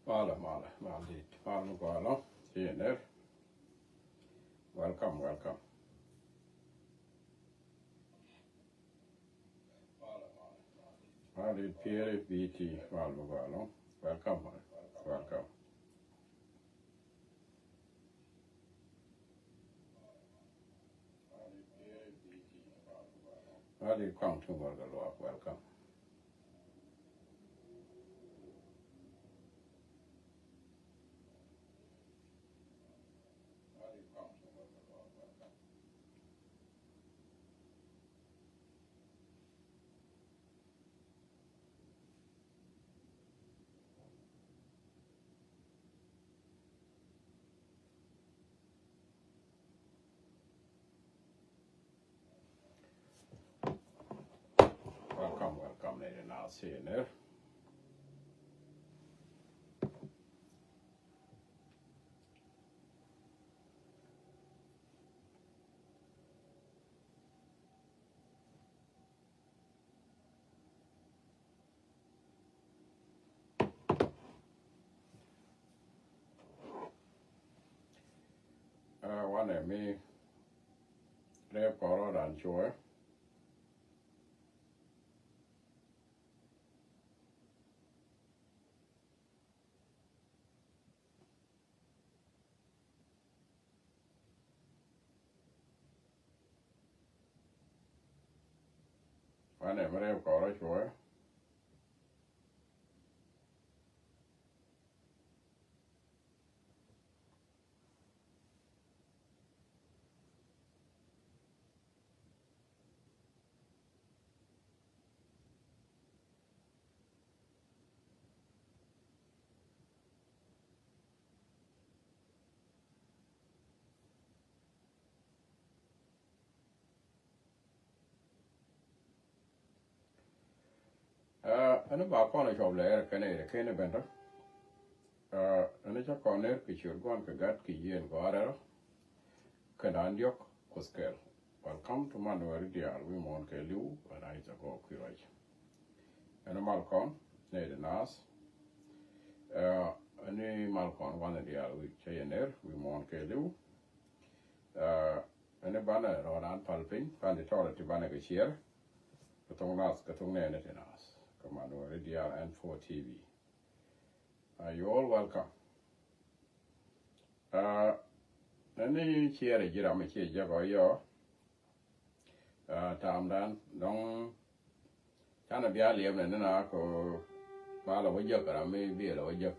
Mala. Tjener. Welcome. Malit Piri BT Malmugalo. Welcome. Malit Kong to Morgalo. Welcome. Welcome, lady Naath here. One of me, Rep Coro and Joy. One of Rep Coro Joy. Ano ba ko na job le kene bento. Ano cha corner ki chur gon ka gat ki yen go ara. Kanan yok kuskel. Welcome to Manuel Dial. We mon ke liu and I ta go kwiraj. Ano malkon ne de nas. Ani malkon wan dial we chayener we mon ke liu. Ani bana rodan palpin pan de tore ti bana ke chier. Katong nas katong ne ne nas. Commando Radio and 4 TV. You all welcome. Nani chere jira me che jago yo. Tam dan dong chana bia liam ne na ko mala wajak ra me bi la wajak.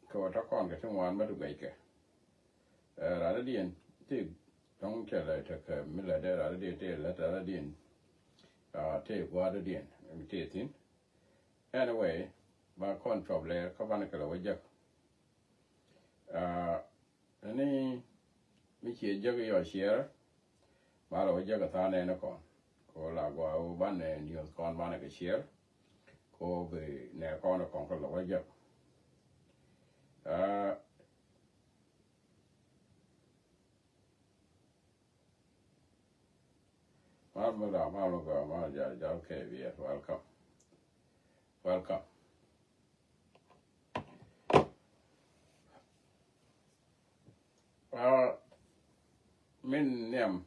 Ko ta kon ke twan ma du gai ke. Ra dien ti dong che la ta ke mi la de ra de te la ta dien. Take water in, imitating. Anyway, my control layer, Kavanaka Wajak. Any Michi Juggy or Shear, Malo Jagathana and a con. Cola go one and use con Monica Shear. Go be near corner conquer Wajak. Okay, yes, welcome. Min name,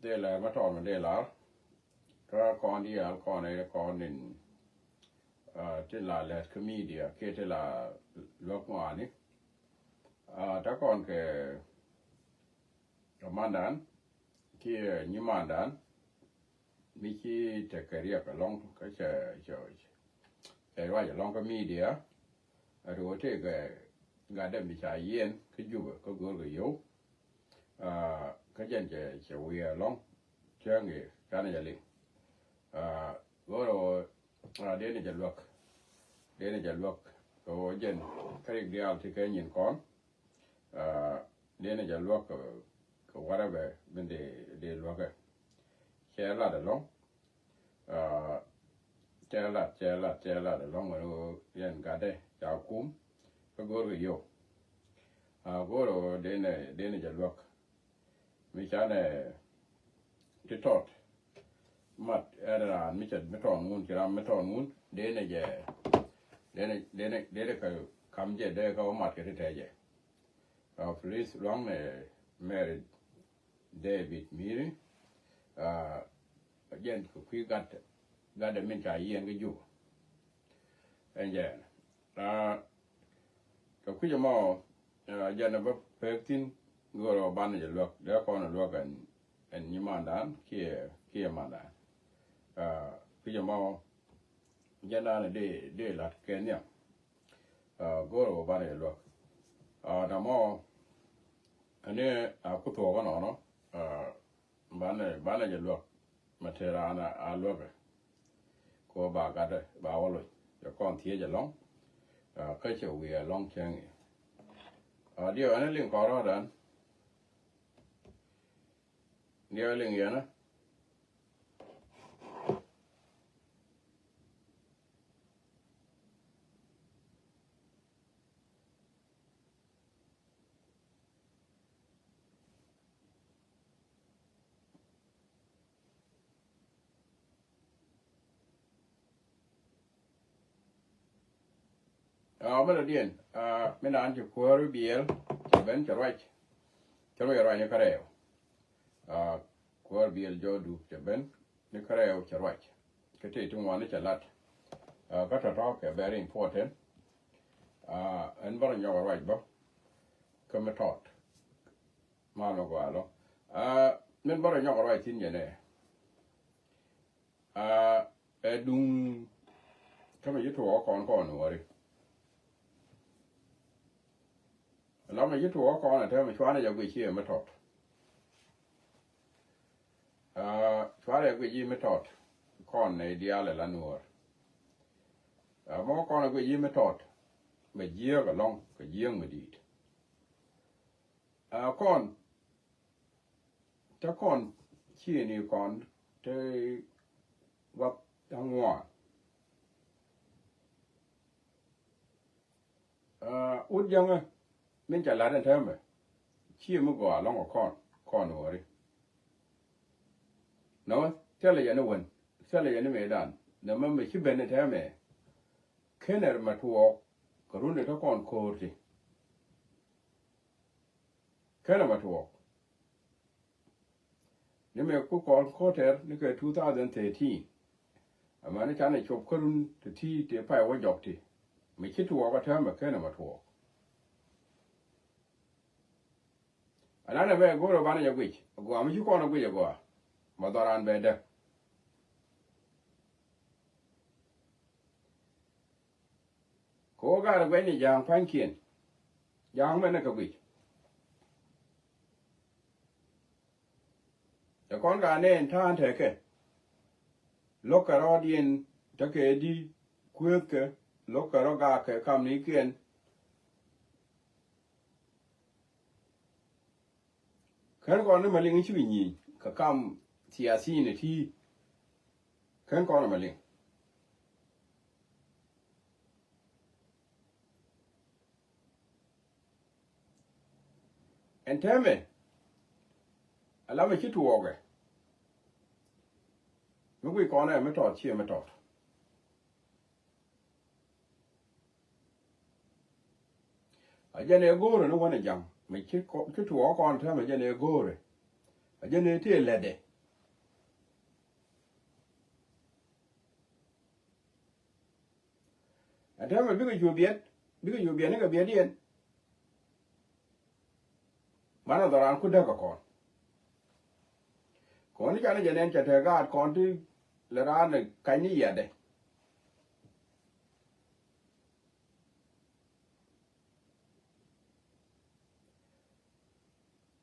de la maton de la, con dia con in, tilla let comedia, ketela lokmani, ta con che mandan, che ni mandan, Michi te career long George. A right along media. I will take a goddamn Micha yen, could you go to you? Kajan, we are long, journey, Canada. Go to look, so again, carry the Altican corn. Then look, whatever, when they look at. Share lot along. Share lot along when yen gade, yaw kum, go to you. Go to then a look. Michane, the thought. mat era mi chet meton mun kiram meton mun de ne je de ka kam je de ka mat ke te je police long ne married David Miri again ku gat de min cha yen ga ju en je ka ku je mo je na ba pektin goro ban je lok de ko na lok en ni mandan ki mandan ku je mo je na de lat kenya goro ban je lok na mo ane ku to ga no bana je lok matera na a lok ko ba ga de ba wo lo ya kon tie je long ka che wi long chang dio ane ling ko ro dan dio ling ya na mala dien me nan je ko ru biel che ben che right che ro ya ne kareo ko biel jodu che ben ne kareo che right ke te tung wan che lat ka ta talk very important en bar nyo right ba ka me tot ma no ga lo men bar nyo right tin ye ne edung ka me yitu kon wori la me yitu kon na te me chwana ya gwi chi me tot chwana ya gwi me tot kon ne diale la nuor mo kon gwi me tot me jie ga long ka jieng me dit kon ta kon chi ni kon te wa tangwa ud yang min cha la den teme chi mu go long kon wori no tele ya no won tele ya ni me dan na me chi ben teme kener ma tuo ko runde to kon korti kener ma tuo ni me ku kon koter ni ke 2013 amani chane chop korun te pa wo jokti me chi tuo ka teme kener ma tuo anana be goro bana ya gwich go am chi kono gwe go ma doran be de ko ga gwe ni jang pankien jang me na ka gwich ya kon ga ne tan te ke lokaro dien ta ke di kweke lokaro ga ke kam ni kien kan ko na malin chi ni ka kam siyasi ne ti kan ko na malin en teme alama chi tuoge mu gwi ko na me to chi me to ajane goro no wona jam me chi tuo ko on teme ajane gore ajane te lede atema bigo jubiet ne ga biedien mana doran ku daga kon ni kana jenen chate ga kon ti le ran kani yade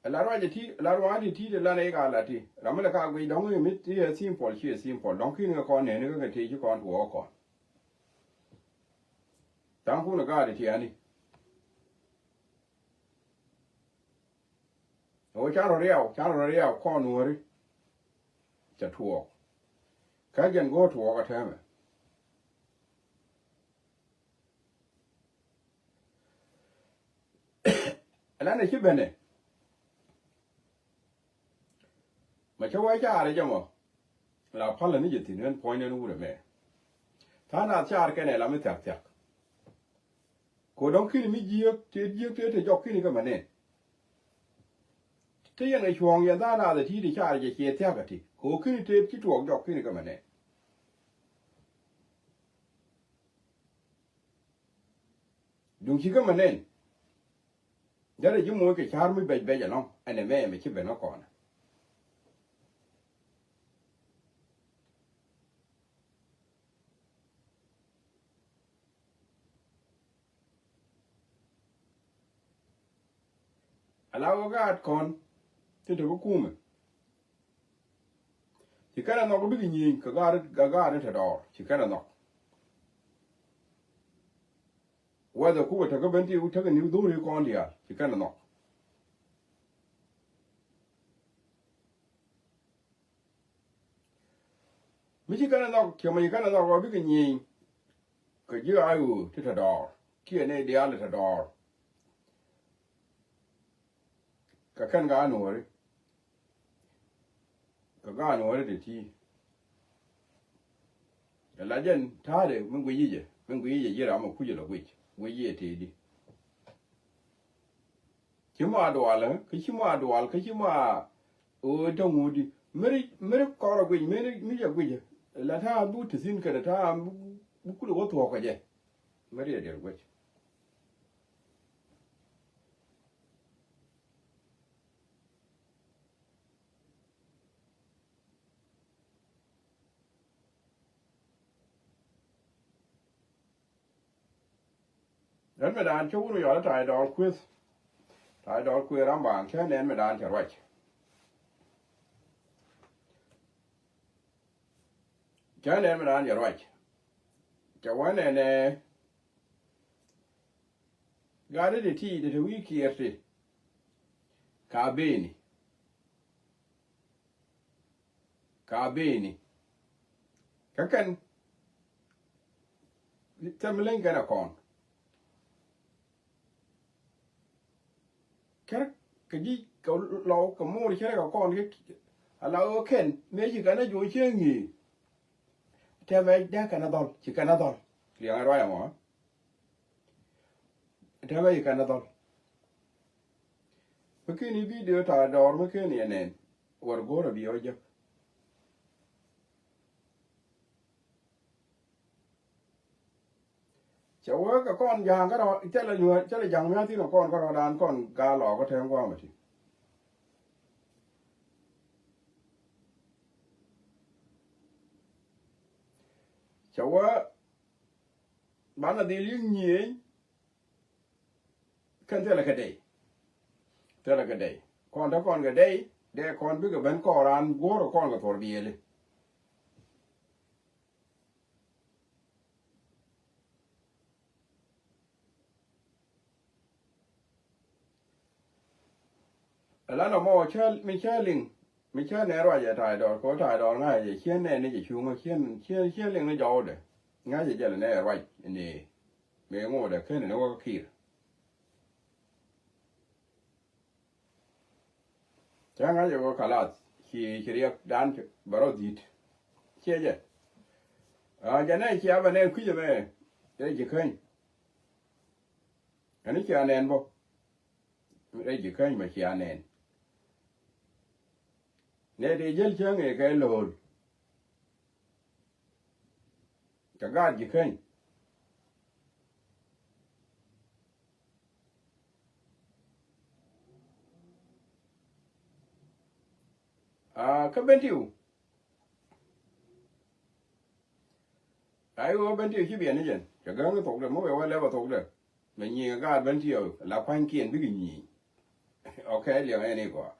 la ti de la ne ga la ti ramala ka gwi dong mi ti simple chi simple dong ki ne kon ne ne ga ti chi kon tuo kon tang ku na ga de ti ani o charo riao kon wori cha tuo ka gen go tuo ka teme ala ne chi bene ma cha wa cha re jamo la pala ni jeti nen point ne wure me ta na char ke ne la me tak tak ko don kini mi jiyo te jok kini ka mane te yan ai chuang ya da na de ti di char je che tak ti ko kini te ti tuok jok kini ka mane dung chi ka mane dare ji mo ke char mi be ja no ene me chi be no ko na ala wo ga kon te to ku me chi kana no ko bi ni ka ga ta do chi kana no whether ku ta ga benti u ta ga ni do ri ko ndia chi kana no mi chi kana no ke mi kana no ko bi ni ka ji ayu ta do ki ne dia le ta do ka kan ga no ri ka ga no ri de ti la jen ta de mun gu yi je ra mo ku je lo gu yi te di ki ma do ala ki ma do al ki ma o to ngudi meri ko ro gu mi je gu je la ta bu ti sin ka ta bu ku lo to ko je meri de gu dan me dan chu no yo ta do quiz ta do ku ram bang ke nen me dan cha right ke nen me dan ya right cha wa ne ga de ti de wiki erte ka beni ka kan tamlen gana kon ka ji ka lo ka mo ri ka kon ke ala o ken me ji kana jo chengi te me da kana dol ci kana dol li nga roya mo te me kana dol ni video ta dor me ke ni enen war gora bi oje chawa ka kon jang ka ro chela jang me ti no kon ka ro dan kon ga lo ko tem ko ma ti chawa bana de li ni kan tela ka dei kon ta kon ga dei de kon bi ga ben ko ran goro kon ga tor biele ala no mo chel mi chel ne ro ya tai do ko tai do nga ye chen ne ni ji chu ngo chen ling ne jo de nga ye je ne ro ni me ngo de ken ne wo kir cha nga ye wo kala ki ri dan baro dit che je a ja ne chi aba ne ku je me de ji ken ani chi anen bo de ji ken ma chi anen ne de jel chang e cái lồn cả gạt gì khinh à các bên tiêu ai ở bên tiêu chỉ biển đấy chứ cả gắng cái thuộc được mỗi cái level thuộc được mình nhìn gạt bên tiêu là quan kiện cái gì ok liền này quá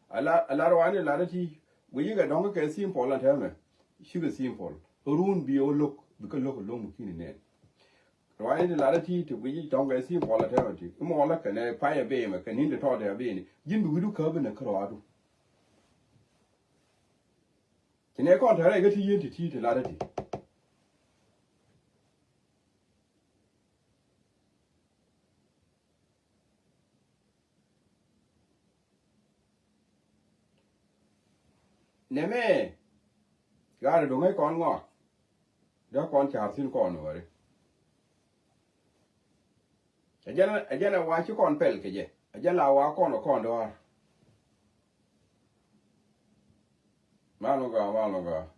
ala rồi anh là đó thì bây giờ cái đó cái simple là thế mà chỉ cái simple run bio look because look long một này rồi anh là đó thì bây giờ trong cái simple là thế mà thì mà là cái này phải về mà cái này thôi để về này nhìn đủ đủ cơ bên này cái đó thì này con thấy cái thì là đó thì nè mẹ ga do ngai kon ngo da kon cha sin kon wore ajana wa chi kon pel ke je ajala wa kon do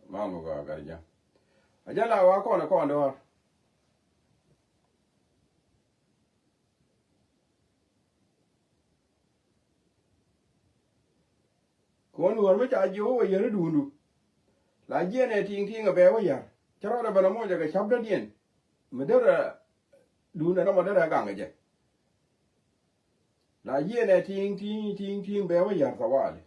maluga garja ajala wa kon do kon wor me cha jo wa yere dundu la jene ting be wa ya charo da bana mo jaga shabda dien medera duna na modera ganga je la jene ting be wa ya tawali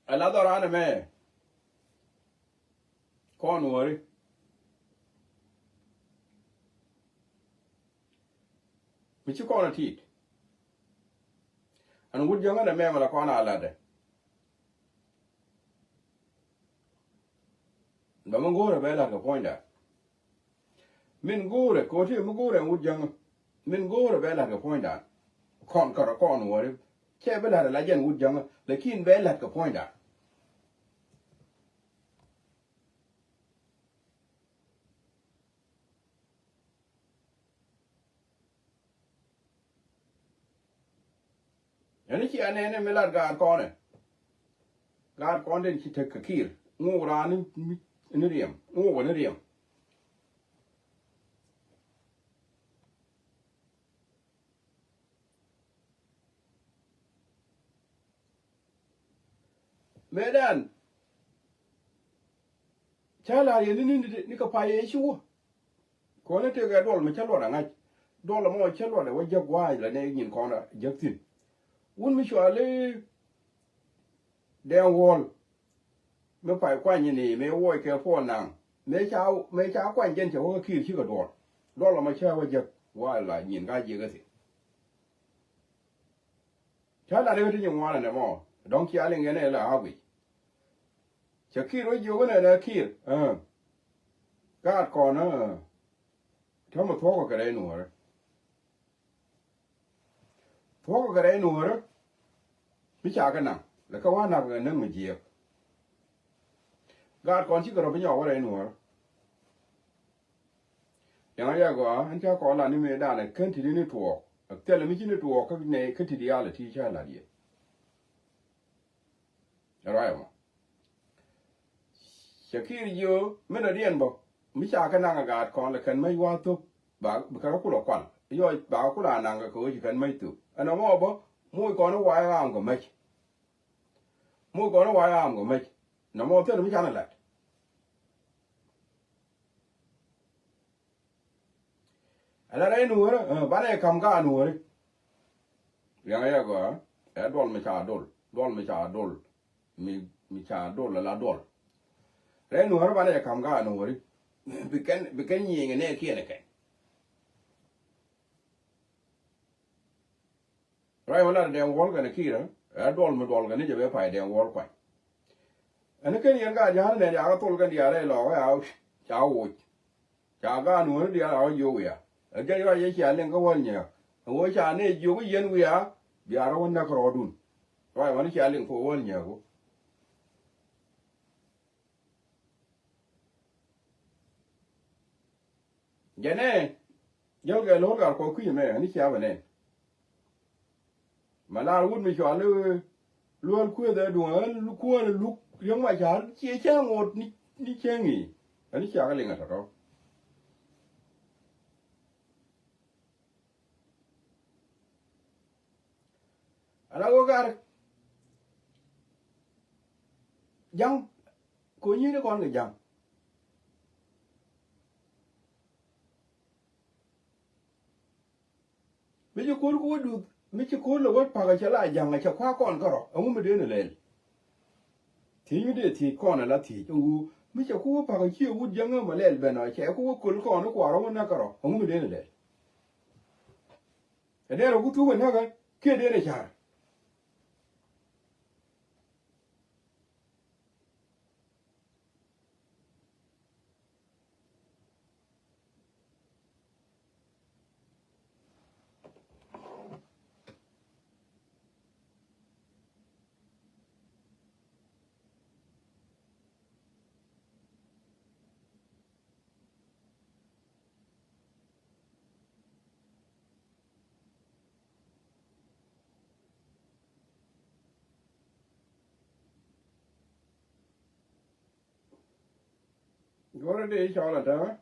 ala dorana me kon wori mi ci kono tit an wud jonga da me mala kono alade ba mo gore be la ko poinda min gore ko ti mo gore wud jonga min gore be la ko poinda kon wori che be la jen wud jonga lekin be la ko poinda yani ci anene melar gar den ci tek kir ngurani ni riem woni riem medan chala ye ni ka paye shu ko ne te ga dol me chalo da ngai dol mo chalo da wajja gwai la ne yin ko na jaktin wun mi shwale den wol me pai kwa ni me wo ke po nang me cha kwa jen che wo ki chi ga dol ma cha wajja wa la yin ga ji ga si chala de ti yin wa na mo don ki ale ngene la ha wi Shakir với vô cái này là kia các con nó theo một thuốc cái đấy nữa thuốc cái đấy nữa đó biết sao cái nào là cái hoa nào cái nó mà dẹp các con chỉ có biết nhỏ cái đấy nữa yang ai có anh cha con là những người đàn này kén thì đi thuốc thế là mấy cái thuốc cái này cái thì đi là thì cha là gì rồi mà Shakir yo mena dien bo mi cha ka nanga gat kon le kan mai wa tu ba ka ku lo kwan yo ba ku la nanga ko ji kan mai tu ana mo bo mu ko no wa am go mai na mo te mi cha na la ala re nu ra ba ne kam ga nu re ya go e dol mi cha dol mi cha dol la dol Ren nu har bana kam ga no wori biken yin ne ki ne kai rai wala den wol ga ne ki ra dol ga ne je be pai den wol kwa an ken yin ga ja ne ya ga tol ga dia re lo ga cha wo cha ga nu dia la yo ya a je ya ye cha len ga wol nya wo cha ne yo ga yen wi ya bia ro na ko dun rai wani cha len ko wol nya go Jene yol ga lo ga ko ku me ni cha bane malar wud mi cha lu ku da du lu ku lu yang ma cha che cha ngot ni che ngi ani cha ga lenga to ala go gar jang ko ni con ga jang mi ju ko du mi ci ko lo wat pa ga chala jang cha kwa kon ko ro amu me de ne le ti mi de ti kon la ti u mi ci ko pa ga chi u jang ma le be no che ko ko no ko ro na ko ro amu me de ne le e de ro ku tu ga ga ke de ne cha Go to the Charlotte,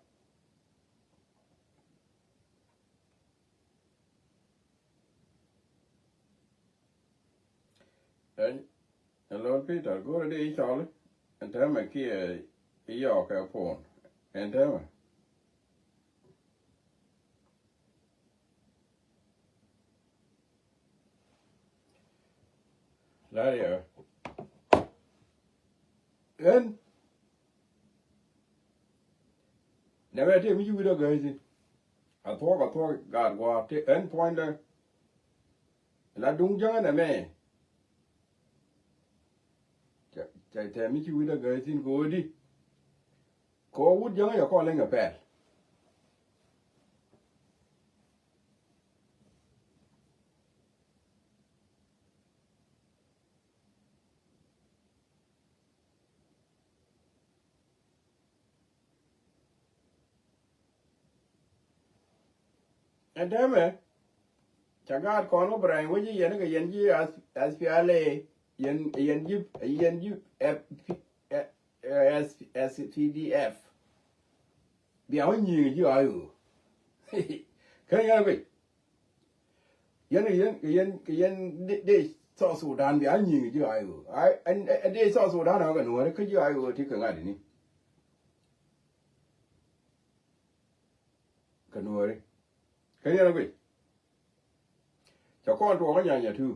and Lord Peter, go to the Charlotte, and tell me, Kia, York, phone, and tell me. Lääri, and never tell me you with a guy. I thought, God, what the end pointer. La dung jang na me. Tell me you with a guy in Godi. Call wood young, you're calling a pet. And damn it. Chagad Kono Brian, would you yen as Fiale, yen you as PDF. Beyond you are you. Can you have it? Yen, they saw Sudan beyond you are you. And they saw Sudan, I don't know, could you I will take a ladder? Can worry. Can you have it? Cho con to cái nhà thu.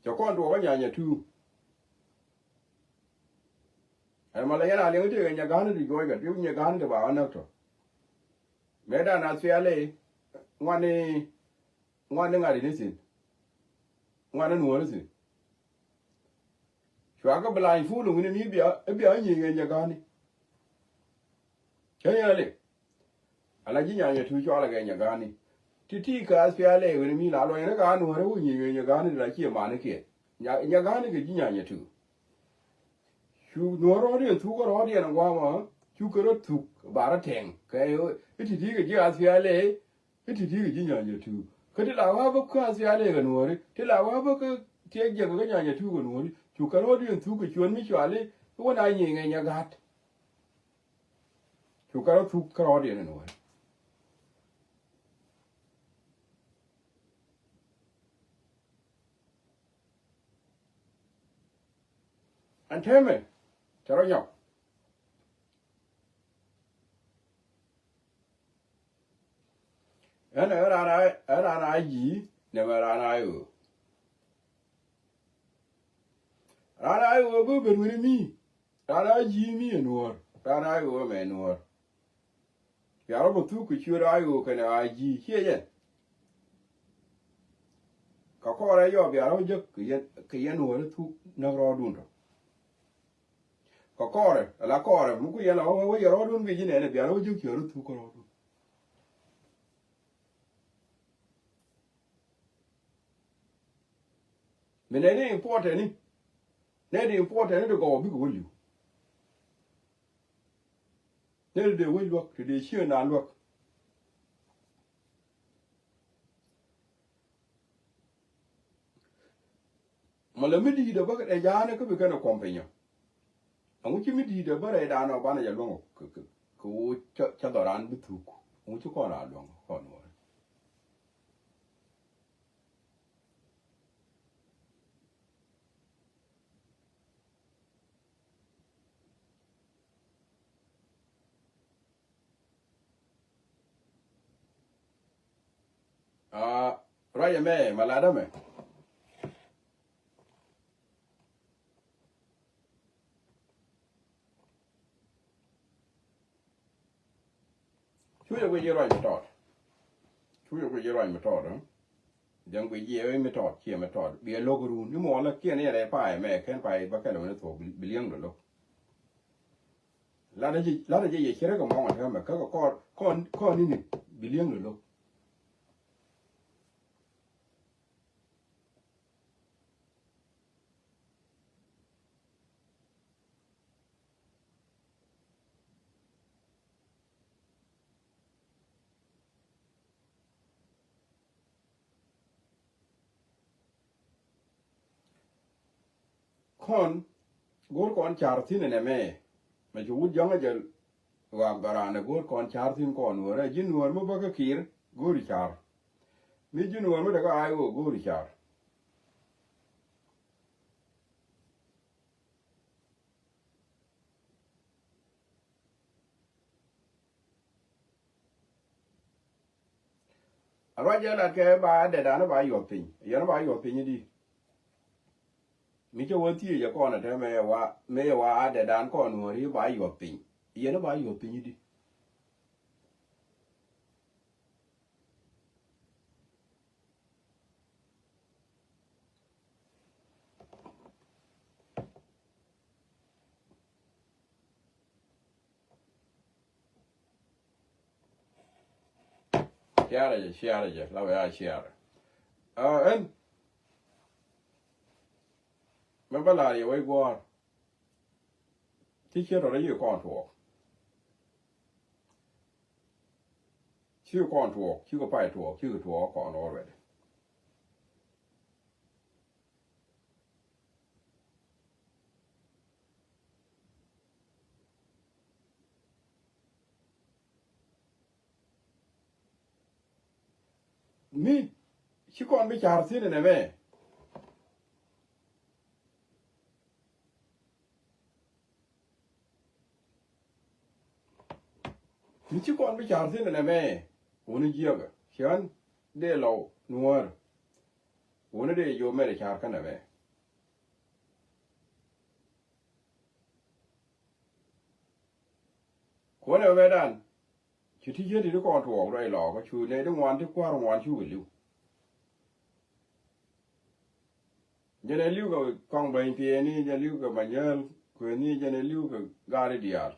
Cho con to cái nhà thu. Anh mà lấy ra liền cái nhà gán thì gọi cái tiếng nhà gán thì bảo anh đâu. Mẹ đã nói xe lấy ngoan đi ngay đi xin. Ngoan đi nuôi xin. Chúa có bài phu luôn nên bây nhiều người nhà gán đi. Cái nhà này. Anh là chỉ nhà thu cho là cái nhà gán đi. Titi ka aspiale when mi la lo ina ka no re wunyi nya ga ni la ki ma ne ke nya ga ni ke jinya nya tu shu no ro de tu ko ro de na wa ma chu ko ro tu ba ra teng ke yo titi ke ji aspiale titi ke jinya nya tu ke de la wa ba ka aspiale ga no re te la wa ba ke te je ga nya nya tu ga no re chu ka ro de tu ke chon mi chwale ko na nyi nya ga chu ka ro tu ka ro de no re anh thêm mày cho nó nhọc ở ra này gì nè mà ra này bữa bên người mi ra này gì mi nuột ra này mẹ nuột giờ nó một thứ chưa ra cái này gì kia vậy có đây giờ bây giờ nó just cái nuột nó thu nó ra đun rồi có la core mu ku yela o yo ro dun bi jine ne bi aro ju ki ro tu ko ro me ne important ni ne di important ni go bi ko lu ne de we lo ke de shi na lo ma le mi di de ba ke ja ne ko bi kana compagnon ông chỉ biết đi được bao nhiêu đàn nào bao nhiêu luôn cứ cho tao ăn biết thuốc ông chỉ có là luôn còn nữa rồi mẹ mà là đó mẹ chú yêu cái gì rồi mà tọt chú yêu cái gì rồi mà tọt đóยังไปเยี่ยไม่ทอดเขี่ยไม่ทอดเบียโลกรูนี่มอแล้วเกี่ยนี่อะไรป้ายแม่แค่ไปบ้าแค่เราเนี่ยถูกเลี้ยงหรือลูกแล้วได้ยี่เชื่อก็มองอะไรแบบก็นี่เลี้ยงหรือลูกคนกูก่อนจาร์ที่เนี่ยแม่ mà chú út giống giờ và bà này gối con char tin con nuôi ra chín nuôi mới bao cái kia gối đi char mấy chín nuôi mới đã có ai gối đi char rồi giờ là cái bà để đàn nó bà yêu tình giờ nó bà yêu tình đi mi cho won ti ya ko na te me wa de dan ko no ri ba yo pin ye no ba yo pin di share je la wa share en me ba la ye we go ti che ro ye ko to chi ko to chi ko pai to chi ko to ko no re mi chi ko mi char sin ne me mi chi ko mi char sin ne me woni je ga shan de lo nuor woni de yo me de char ka ne me ko ne me dan chi ti je di ko to ro lo ko chu ne de wan ti kwa ro wan chu liu jene liu ga kong bain pie ni jene liu ga manyel ko ni jene liu ga gari diar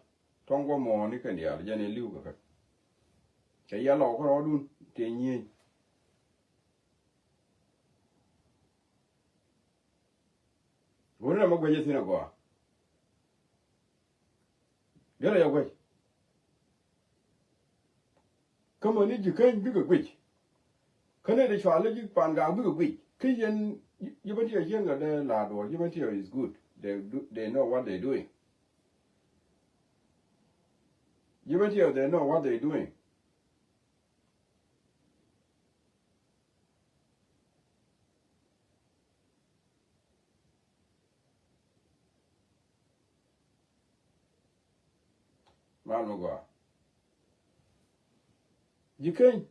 tongo mo ni kan diar jene liu ga ke ya lo ko dun te nyi wona ma gwaje sina go gele ya gwaje kama ni jikan bi ga gwaje kana da shwala ji pan ga bi ga gwaje kai yen yibati ya yen ga da la do yibati is good they know what they doing yibati they know what they doing mal mo go jikan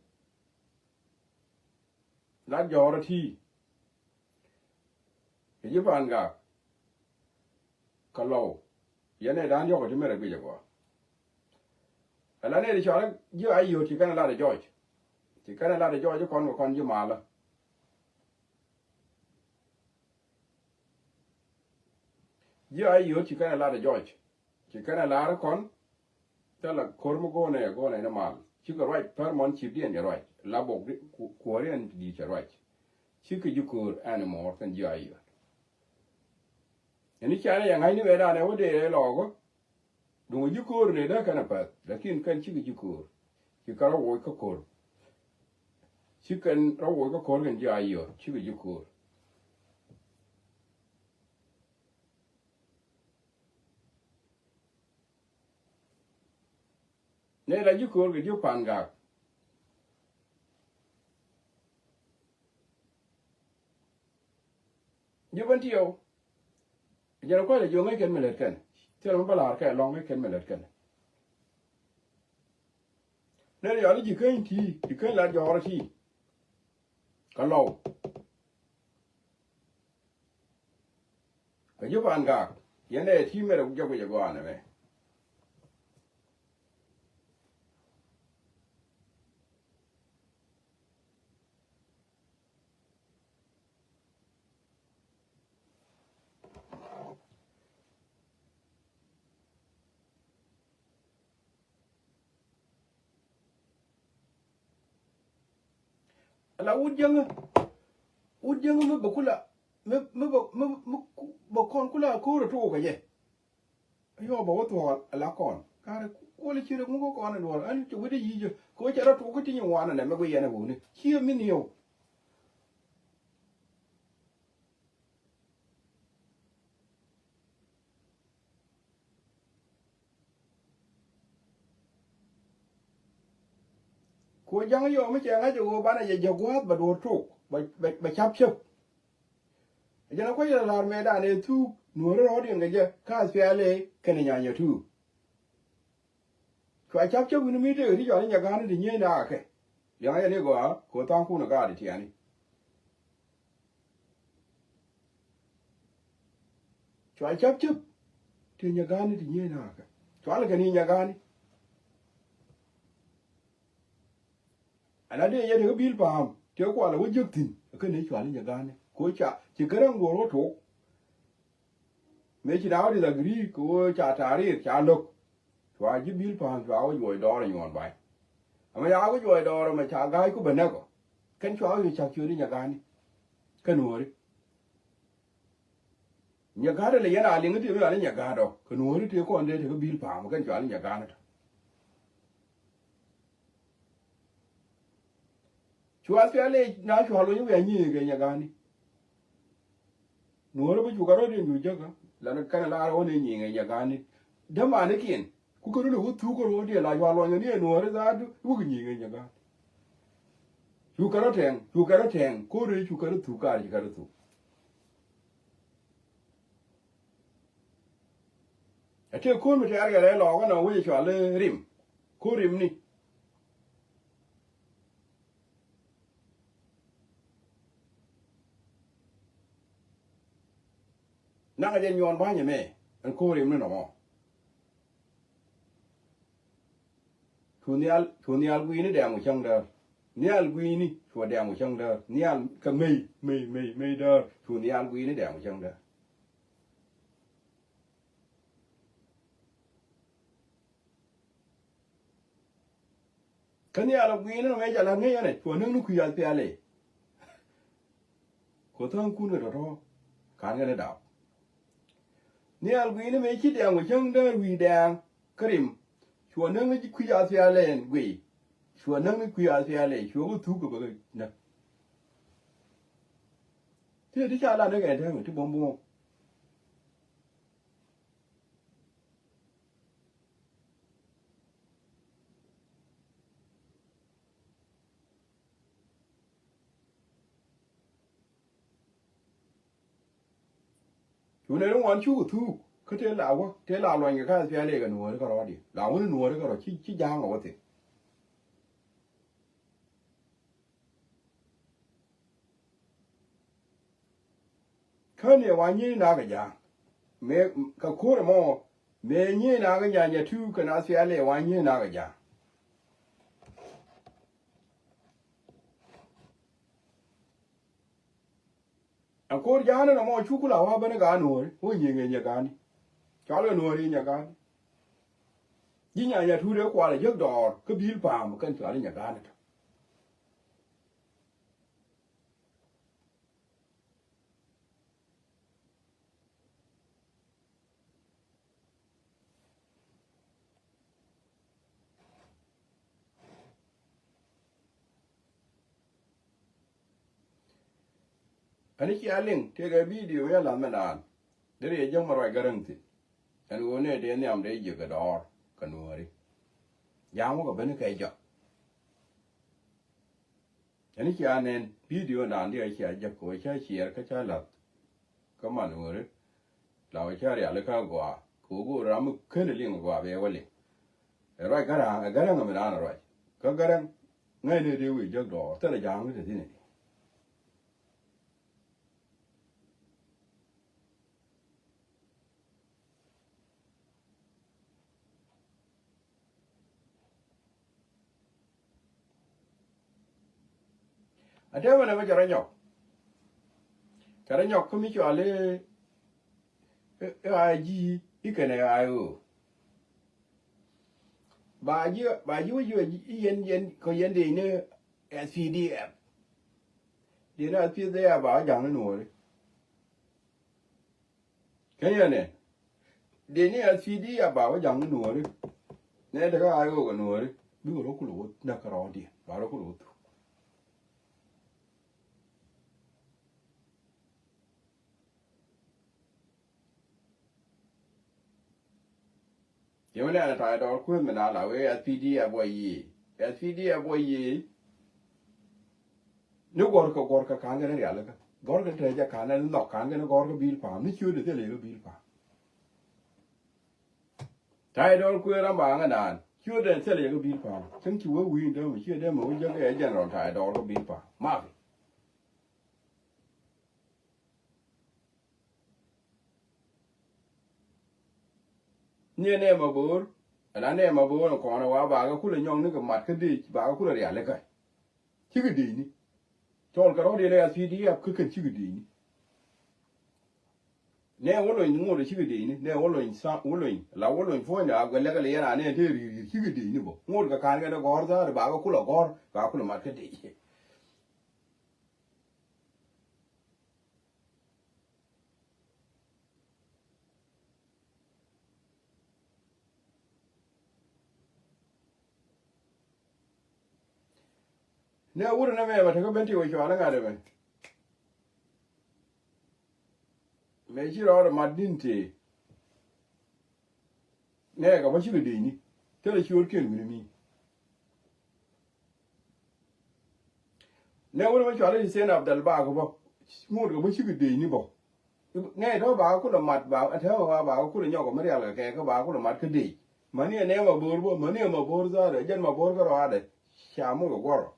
la jora ti ye pan ga kalau yene dan yo ko ti mere gwaje go ala ne di shwala ji ayo ti kana la de George ti kana la de George kon ji mala ji ayo ti kana la de George ti kana la kon tala kormo go ne na mal ti ga right per mon ti bien ya right la bok ko ren di ti right ti ke ju ko animal kan ji ayo ni kana ya ngai ni be da ne wo de lo go du ju ko ne da kana pa lakin kan ti ju ko ti ka ro wo ko ti kan ro wo ko kan ji ayo ti ju ko ne la ju ko ge ju pan ga ju ban ti yo giờ nó có là vô mấy kênh mình lật kênh chứ nó không là cái long mấy kênh mình lật kênh nên giờ nó chỉ kênh là giờ nó thì còn lâu cái giúp anh cả giờ này thì mới được cho bây giờ qua này là út dân mới bảo kula mới bảo con kula cô rồi thôi cái gì yo bảo tôi là con cái cô lấy chưa được không có con này rồi anh chụp cái gì chứ cô chỉ ra thôi cái chuyện ngoan này mà bây giờ này bố này chia mình nhiều ko jang yo mi che nga jo bana je jagwa ba do to ba chap chap jana ko ya lar me da ne tu no ro di nga je ka fiale kan nya nya tu ko chap chap ni mi de ri jo nya ga ni nye na ke yang ya ne ko tang ku na ga di ti ani ko chap chap ti nya ga ni di nye na ke ko la ga ni nya ga ni ana de ye de bil pam te ko la wo juk tin ke ne ko ni nya ga ni ko cha chỉ cái răng của nó thuộc mấy chị đào đi là ghi của cha tari cha lục và giúp bil phan và cái rồi đó là nhọn vậy mà nhà cái rồi đó mà cha gai của bên nào cái chỗ gì cha chưa đi nhà gai này cái nuôi đi nhà gai là nhà nào liền cái tiếng là nhà gai đó cái nuôi đi thì con đây thì cái bil phan mà cái chỗ là nhà gai này chúa sẽ lấy nhà chúa luôn như vậy như cái nhà gai này nuôi bây giờ cái đó thì nuôi chắc là nó cái là nó này nhỉ người nhà ni đâm mà nó kiện cũng có nó hút thuốc rồi thì là hoa loạn như này nuôi ra chú cái nhỉ người nhà chú cái đó thèn cố rồi chú cái đó thuốc cái gì cái đó thuốc ở trên khuôn mà cái này lò cái nào bây giờ là rim cố rim ni năng cái gì nhon bao nhiêu mẹ anh cố rim nó nào thu nial quy nó đẹp một trong đó nial quy ni thu đẹp một trong đó nial cái mây đó thu nial quy nó đẹp một trong đó cái nial quy nó mấy chả là nghe này thu nước nó quy al pe ale có thằng cún cái đó cán cái đó nial quy nó mấy chỉ đẹp một trong đó quy đẹp krim chùa nâng cái quy áo xia lên quỷ chùa nâng cái quy áo xia lên chùa có thú của cái nè thế thì cha là nó cái thế mà thứ bom bom chùa này nó ngoan chú của thú cái thế là quá thế là loài người khác xia lên cái nuôi cái đó đi là nó nuôi cái đó chỉ giang mà có thể cái này hoàn như nào cái giang mẹ cái khối mà mẹ như nào cái nhà thu cái nào xia lên hoàn như nào cái giang anh cô già nó mà chú cũng là hoa bên cái nuôi ôi nhiều người nhà cái này cháu là nuôi đi nhà cái đi nhà thu đấy qua là giấc đỏ cái bill phàm một cái chỗ đi nhà cái này anh ấy chỉ anh thì cái video ya làm mà nàn để để giống mà rồi cái răng thì anh uống này để anh em để giữ cái đỏ cái nuôi đi giang có bên cái chợ anh ấy chỉ anh video nàn thì anh chỉ giật coi chia cái trái lật cái mà nuôi đấy là cái trái là cái quả cố làm cái này liền quả về vậy rồi cái răng mà nàn rồi cái răng ngay này đều bị giật đỏ tức là giang cái gì này anh em mình bây giờ cái nhóc không biết cho ale ai gì cái này ai ở bà vừa yên có yên đi nữa SPDF đi nữa SPDF bà chẳng nó nổi cái này đi nữa SPDF bà chẳng nó nổi nè đó ai ở cái nổi biết có lúc lúa nó cái đó đi bà lúc lúa giờ này là tại đó quên mình là cái SPD à vậy SPD boy ye no gorka kanga ya la gorka treja kana no kanga no gorka bil pa ni chu de le bil pa tai don ku ra ba nga dan chu de le bil pa chen chu wi de mo chu de mo je ga jan ron tai do ko bil pa ma ne ma bor ala ne ma bor ko na wa ba ga ku le nyong ni ga mat ka di ba ga ku le ya le ga chi ga di ni tol ka ro de le SPD ap ka chi ga di ni ne wo lo ni mo de chi ga di ni ne wo lo sa wo lo la wo lo fo nya ga le ga le ya ne de ri chi ga di ni bo mo ga kan ga de gor da ba ga ku le gor ba ku le mat ka di ne wo na me ba ta ga ben ti wo cho la ga de ben me chi ro ma din ti ne ga ba chi ga di ni te le chi wo ken mi ne wo ma cho le sen abdal ba ko bo mo ga ba chi ga di ni bo ne do ba ku le mat ba a ta ba ku le nyo ko ma ya ga ke ko ba ku le mat ka di mani ne ma bor bo mani ma bor za de jan ma bor ko ro ade sha mo go goro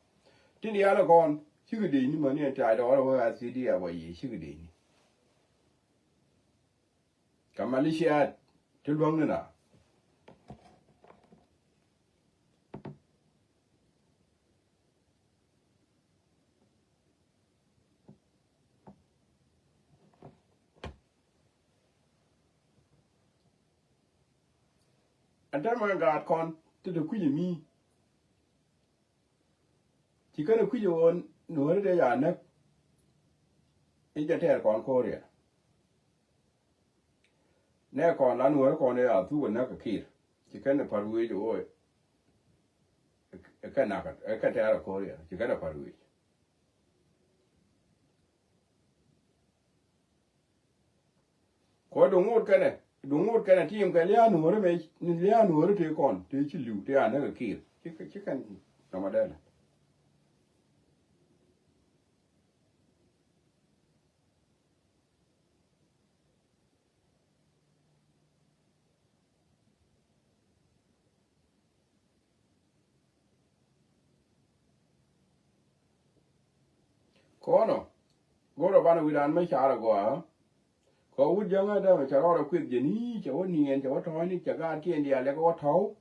tin ya la gon chi ga di ni mani ta do ro wa CD ya wa yi chi ga di ni kamali shi at til bang na anta ma ga kon to de ku yi mi chỉ có được quy dụ nửa để giờ nó ít cho thế còn cô rồi nè còn là nửa còn đây ở thu quần nó cái kia chỉ có được phải quy dụ rồi cái nào cái thế là cô rồi chỉ có được phải quy có đúng một cái này team cái lia nửa thì còn thì chỉ lưu thì nó cái kia chỉ cần nằm ở đây có nó goro bana widan mai chara go ko wujanga da chara ro kwit je ni cho ni en cho to ni cha ga ti en dia le ko thau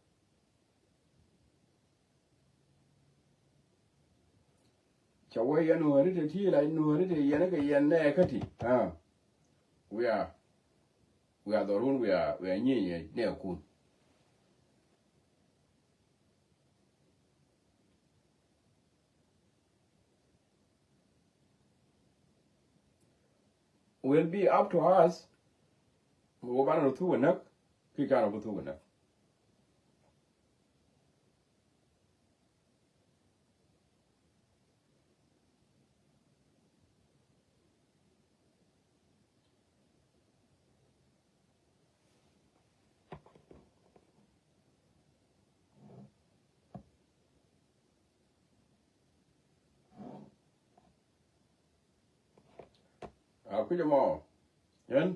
cho we ya no ri ti la no ri ti ya ke yen ne ka ti we are the run we are ni ne ku will be up to us wo bana ro tu na ki ka ro tu na ku je mo yen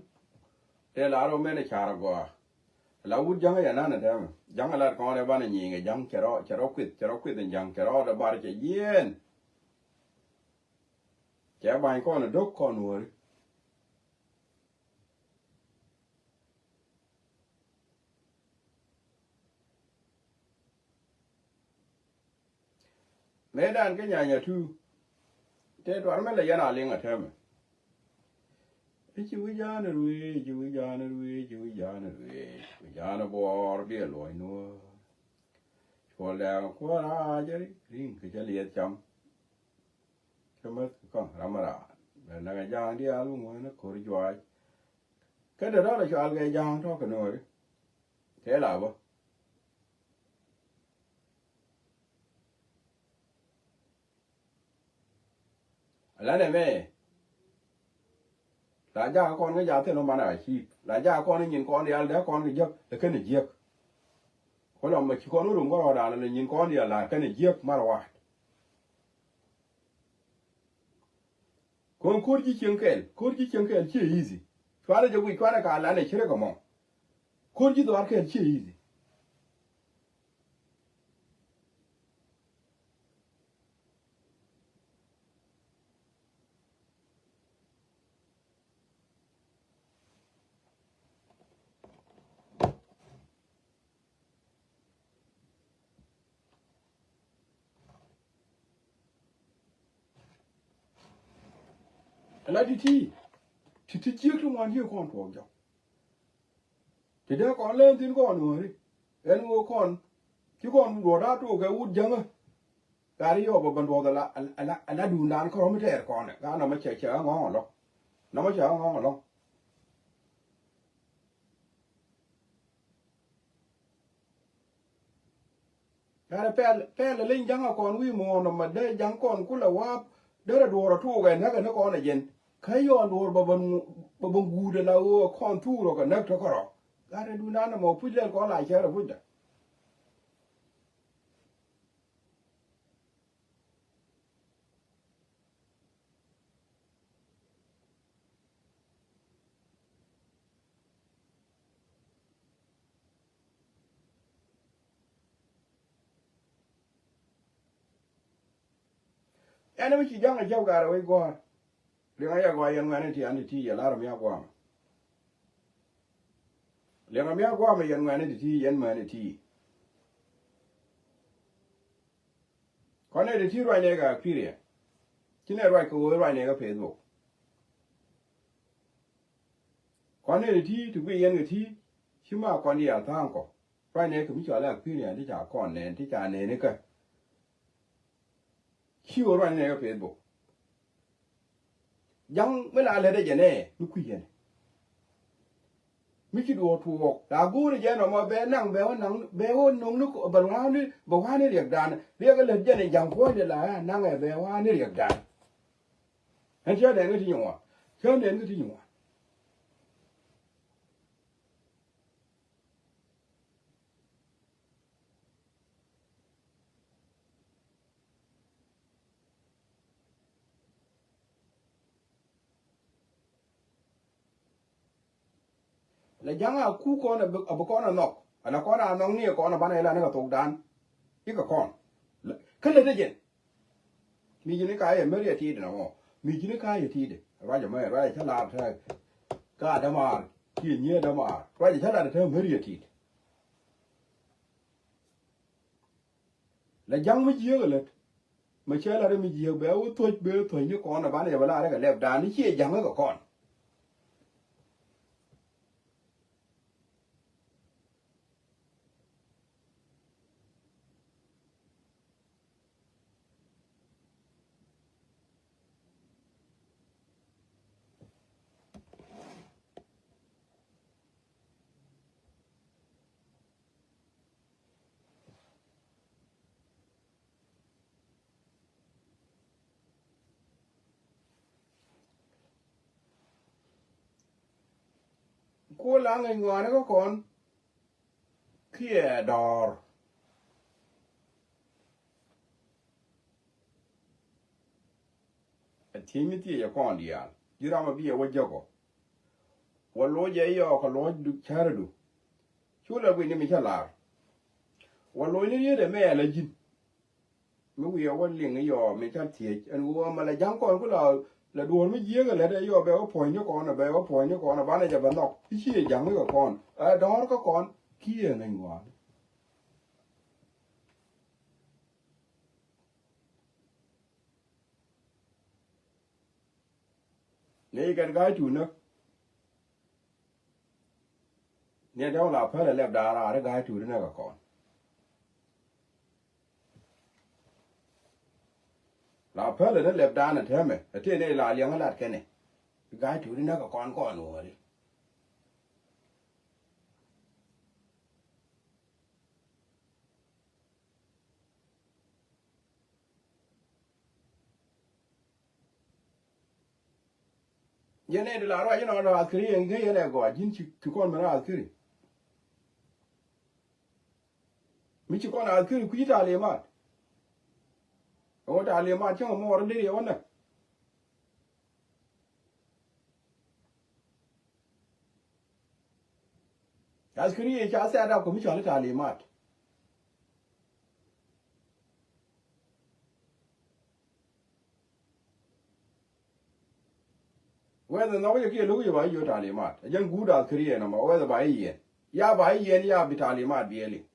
te la ro me ne chara go la wut jang ya na da jang la ko ne bana ni nge jang chero kwit den jang chero da bar che yen che ba ko na dok ko no me dan ke nya tu te to me le ya na ling a te me chú già nó ruồi chú già nó ruồi chú già nó ruồi chú già nó bò bia lội nữa cho làng qua ra chứ riêng cái chơi liệt chấm cho mất con làm ra là cái giang đi ăn luôn nó cố đi chơi cái đó là cho cái giang thôi cái nồi thế là bao là này mẹ là cha con cái giá thế nó mà là chi là cha con nó nhìn con đi ăn đấy con thì giấc là cái này giấc ko lo ma ki ko no rum ko da le nyin ko dia la ka ne jiek mar wa ko ji chen kel che easy twara je wi twara ka la ne chire ko mo ko ji do ar kel che easy la ti jiek to mon ji ko to jo ti de ko len tin ko no ri en go kon ki kon do da to ke u janga gari yo bo ban do da la du nan ko mi ter ko ne ga na ma che ngo lo na ma che ngo lo gari pel len janga kon wi mo no ma de jang kon ku la wa de ra do ra to ga na ko ne jen kayo do ba ban gu de la o kon tu ro ga na to ko ro gari du nan mo pu le ko la che ra pu da ene mi ci janga jaw gara we go le nga ya go yan ngane ti andi ti ya la ram ya go le nga mi ya go ma yan ngane ti yan ma ne ti ko ne ti ro ne ga pire ti ne ro ko ro ne ga facebook ko ne ti tu bi yan ga ti shi ma ko ni ya tan ko ro ne ko mi cha la pire ti cha ko ne ti cha ne ne ka shi ro ne ga facebook yang me la le de je ne lu ku yen mi ki do tu da gu ni je no ma be nang be nang be wo nong nu ko ba wa ni riek dan ri ga le je ne yang ko de la nang e be wa ni riek dan en che de ngi ti nwa che de ngi ti nwa le janga ku ko na bu ko na nok ana ko na nong ni ko na ba ne la ne ga to dan i ka kon ka le de je mi ji ni ka ye me ri ti de na mo mi ji ni ka ye ti de ra ja me ra cha la ta ka da ma ki nye da ma ra ja cha la de me ri ti le jang mi ji ga le ma che la mi ji be wo to ni ko na ba ne ba la ga le da ni chi jang ga kon ko la ngai ngwa ne ko kon ki e dor ti mi ti ya kon dia jira ma bi e wo jogo wo lo je yo ko lo du chara du chu la wi ni mi cha la wo lo ni de me la jin mi wi wo ling yo mi cha ti en wo ma la jang kon ku la du mi je ga le de yo be wo po ni ko na be wo po ni ko na ba ne ja ba nok ti chi jang mi ko kon a dor ko kon ki e ngai ngwa ne ga ga tu na ne da la pa le da ra ga tu na ga kon la pa le le da na te me te ne la liang la ke ne ga tu na ga kon wo ri ye ne de la ra ye no ra kri en ge ye ne go jin chi kon me ra kri ci kon askari ku talimat o talimat ci mo wor dire wona askari ye cha sa da ko mi cha talimat whether no ye ke lu ye ba yo talimat jan gu da askari ye na ma whether ba ye ya ba ye ya bi talimat bi ele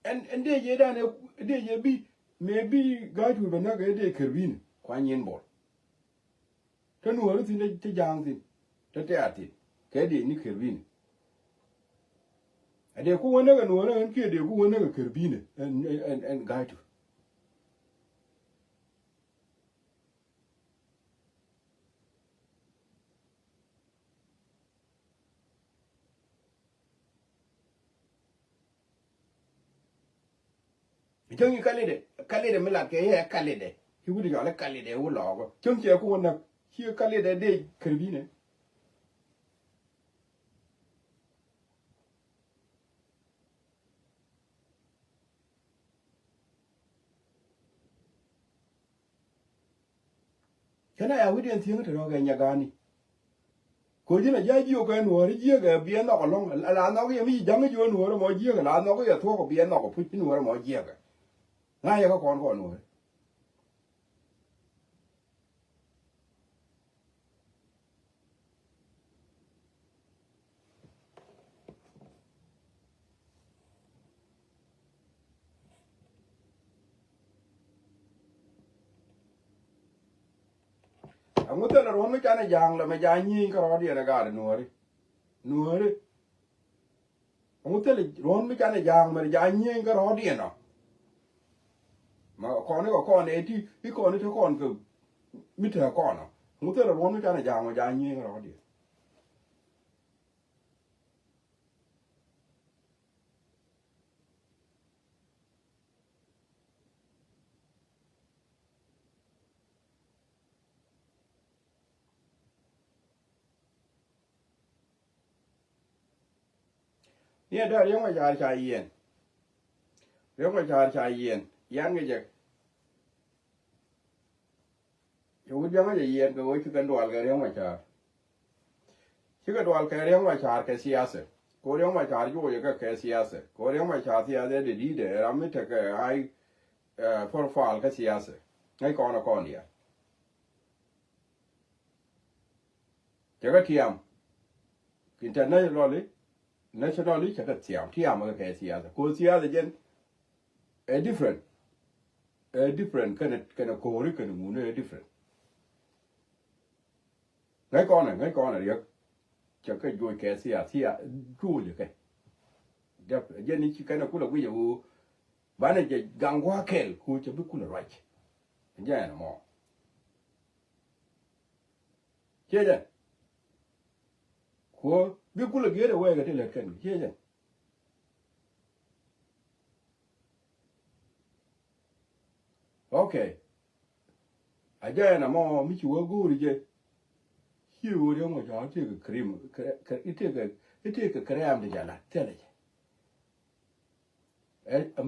and de ye da ne de ye bi maybe ga tu ba na ga de kerbin kwa nyin bol to nu ru tin te jang tin te ati ke de ni kerbin ade ku wona ga nu wona ke de ku wona ga kerbin and ga tu jang ni kale de mila ke ye kale de ki wudi ga le kale de wo lo go jang ke ku wona ki kale de kerbin kana ya wudi en tin to ga nya gani ko jina ja ji ko no ri ji ga bi no ko long la no ga mi jang jo no mo ji ga la no ga to ko bi no ko pu no mo ji ga na ya ko kon ko no amuta la ro me kana jang la me ja ni ka ro di na ga no ri amuta le ro me kana jang me ja ni ka ro di na ma ko ne ti ko ne to kon ko mi ta ko na amuta la ro me kana jang me ja ni ka ro diเนี่ยได้เรื่องว่าชายเย็นเรื่องว่าชายเย็นยังไงจะอยู่ยังไงจะเย็นก็ว่าชื่อกันดวลกันเรื่องว่าชื่อกันดวลกันเรื่องว่าชาแค่เสียสก็เรื่องว่าชาอยู่ยังก็แค่เสียสก็เรื่องว่าชาเสียได้ดีเดอเราไม่ถึงกับไอ้förfallแค่เสียสไอ้ก่อนเนี่ยจะก็เทียมกินแต่ในรอเลยnationally จะก็เทียมมันก็แค่เสียสก็เสียสเจนdifferent different กันโคริกันมูนdifferent ไงก่อนเรียกจะก็อยู่แค่เสียรู้เลยแค่เดี๋ยวเย็นนี้กันกูเราวิจารณ์บ้านนี้จะกังวลแค่กูจะไม่กูเลยไรเย็นนะมอเย็นกูไม่กูเลยเกี่ยวกับที่เล็กกันเย็นโอเคเย็นนะมอไม่ชัวร์กูเลย hiu rio mo ja te ke cream ite ke cream de jala tele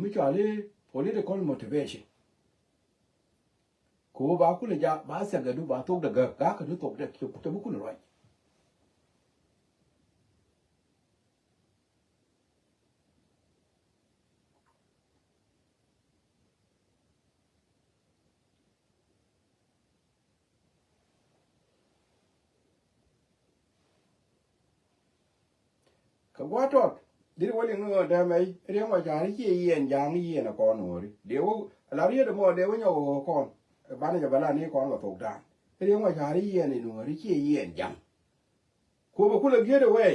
mi chale political motivation ko ba ku le ja ba sa ga du ba to daga ga ka du to da ke ta bu ku roi ka gwa to dir wali no da mai rio mo ja ri yen jang yen na ko no ri de wo la ri de mo de wo nyo ko ba ne ja bala ni ko no to da rio mo ja ri yen ni no ri yen jang ko ba ku le ge de we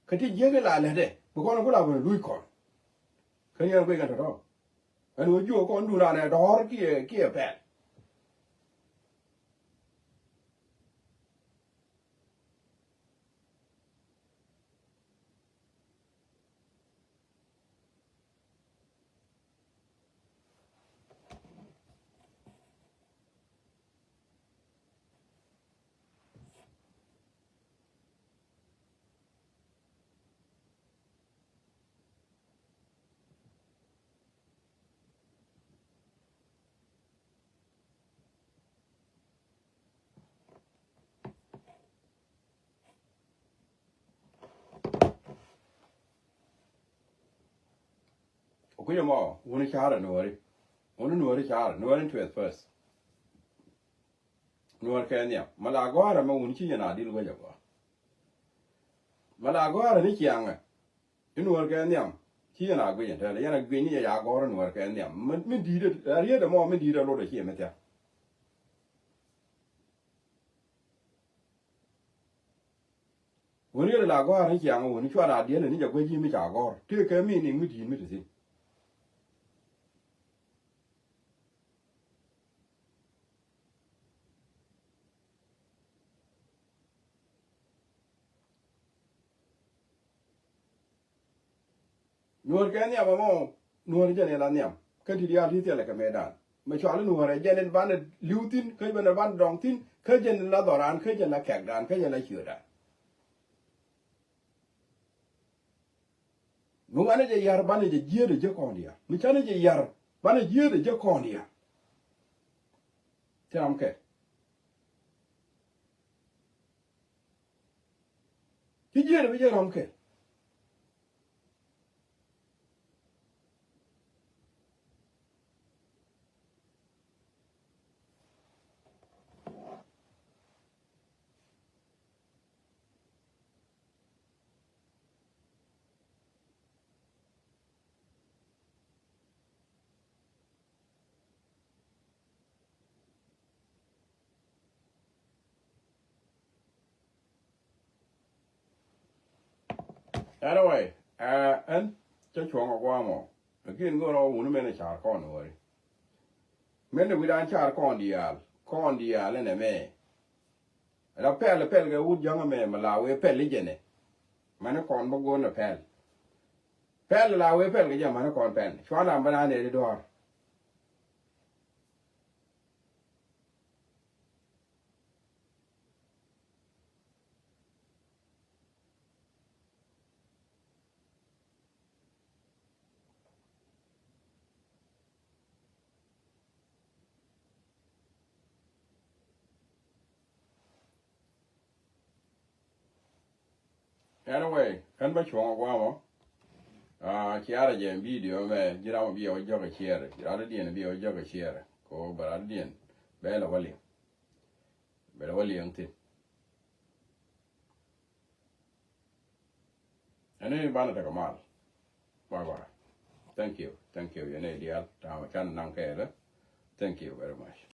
ka ti je ge la le de bu ko no ku la bu lui ko ka ni ko ga to anh nói chưa con đủ này đó kia bẹt ku ya mo woni chara nuori woni nuori chara nuori to first nuori kenya mala gora ma woni chi na dil go jago mala gora ni chianga nuori kenya chi na go yen tele yana gwe ni ya gora nuori kenya min di de ariya de mo min di de lo de chi meta woni la gora ni chianga woni chwa da de ni ja gwe ji mi ja gora te ke mi ni mi di mi de nuor ke niam mo nuor jene la niam ke ti dia ti tele ke medan ma chwa nuor jene ban lutin ke ban dong tin ke jene la doran ke jene la kek dan ke jene la chura nu ane je yar ban je jere je kondia mi chane je yar ban jere je kondia tam ke ti jere bi je ram ke anyway an cha chwa kwa mo again go ro wonu mena char kon wori mena wi dan char kon dia le me la pel ga wud janga me malawe pel jene mana kon bo go na pel la we pel ga jama na kon pel chwa la bana ne do anyway kan ba chwa kwa mo chiara je video me jira mo bi o joga chiere jira de bi o joga chiere ko bara dien bela wali antin ane bana ta kamal bye thank you yene dia ta kan nang kere thank you very much